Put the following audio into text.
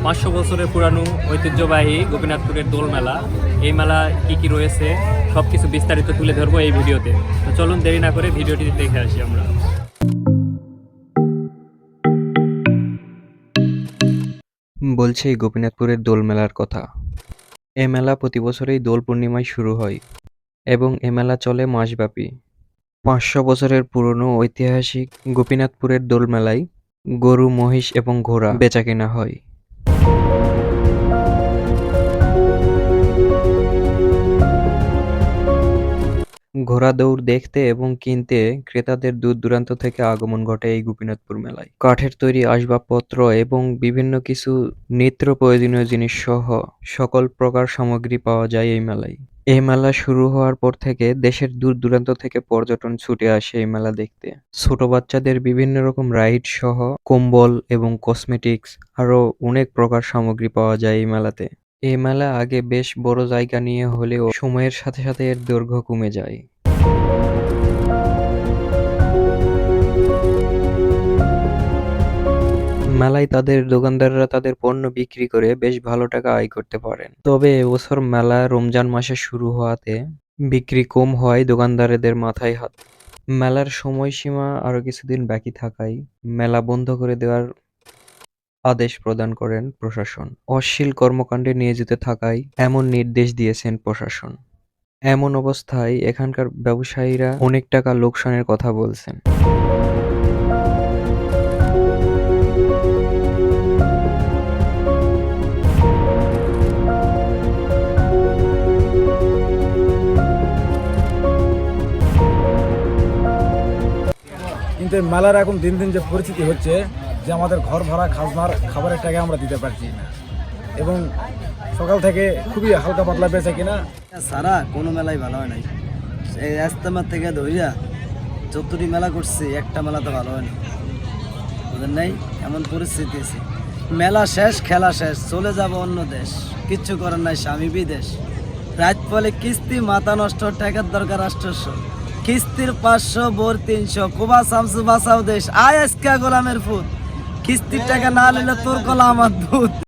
500 বছরের পুরানো ঐতিহ্যবাহী গোপীনাথপুরের দোল মেলা। এই মেলা কি কি রয়েছে সবকিছু বিস্তারিত তুলে ধরবো এই ভিডিওতে। তো চলুন দেরি না করে ভিডিওটি দেখে আসি আমরা। বলছে এই গোপীনাথপুরের দোল মেলার কথা। এ মেলা প্রতি বছরেই দোল পূর্ণিমায় শুরু হয় এবং এ মেলা চলে মাসব্যাপী। 500 বছরের পুরনো ঐতিহাসিক গোপীনাথপুরের দোল মেলায় গরু, মহিষ এবং ঘোড়া বেচাকেনা হয়। ঘোড়া দৌড় দেখতে এবং কিনতে ক্রেতাদের দূর দূরান্ত থেকে আগমন ঘটে এই গোপীনাথপুর মেলায়। কাঠের তৈরি আসবাবপত্র এবং বিভিন্ন কিছু নিত্য প্রয়োজনীয় জিনিস সহ সকল প্রকার সামগ্রী পাওয়া যায় এই মেলায়। এই মেলা শুরু হওয়ার পর থেকে দেশের দূর দূরান্ত থেকে পর্যটন ছুটে আসে এই মেলা দেখতে। ছোট বাচ্চাদের বিভিন্ন রকম রাইড সহ কম্বল এবং কসমেটিক্স আরো অনেক প্রকার সামগ্রী পাওয়া যায় এই মেলাতে। এই মেলা আগে বেশ বড় জায়গা নিয়ে হলেও সময়ের সাথে সাথে এর দৈর্ঘ্য কমে যায়। মেলায় তাদের দোকানদাররা তাদের পণ্য বিক্রি করে বেশ ভালো টাকা আয় করতে পারেন। তবে এবছর মেলা রমজান মাসে শুরু হওয়াতে বিক্রি কম হওয়ায় দোকানদারদের মাথায় হাত। মেলার সময়সীমা আরো কিছুদিন বাকি থাকায় মেলা বন্ধ করে দেওয়ার আদেশ প্রদান করেন প্রশাসন। অশ্লীল কর্মকাণ্ডে নিয়োজিত থাকায় এমন নির্দেশ দিয়েছেন প্রশাসন। এমন অবস্থায় এখানকার ব্যবসায়ীরা অনেক টাকা লোকসানের কথা বলছেন। কিন্তু এই মেলার এখন দিন দিন যে পরিস্থিতি হচ্ছে যে আমাদের ঘর ভাড়া খাবারের টাকা আমরা দিতে পারছি না এবং সকাল থেকে খুবই হালকা পাতলা বেচে কিনা সারা কোনো মেলাই ভালো হয় নাই। এই রাস্তামার থেকে ধরিয়া যতটি মেলা করছি একটা মেলা তো ভালো হয় না, বুঝলেন নাই? এমন পরিস্থিতি আছে, মেলা শেষ, খেলা শেষ, চলে যাব অন্য দেশ, কিচ্ছু করার নাই, স্বামী বিদেশ। রাত পলে কিস্তি, মাথা নষ্ট, টাকার দরকার 800, কিস্তির 500, বোর 300, কুবা শামসু বাঁচাও দেশ, আয় আজকে গোলামের ফুট, কিস্তির টাকা না নিলে তোর কলা আমার দুধ।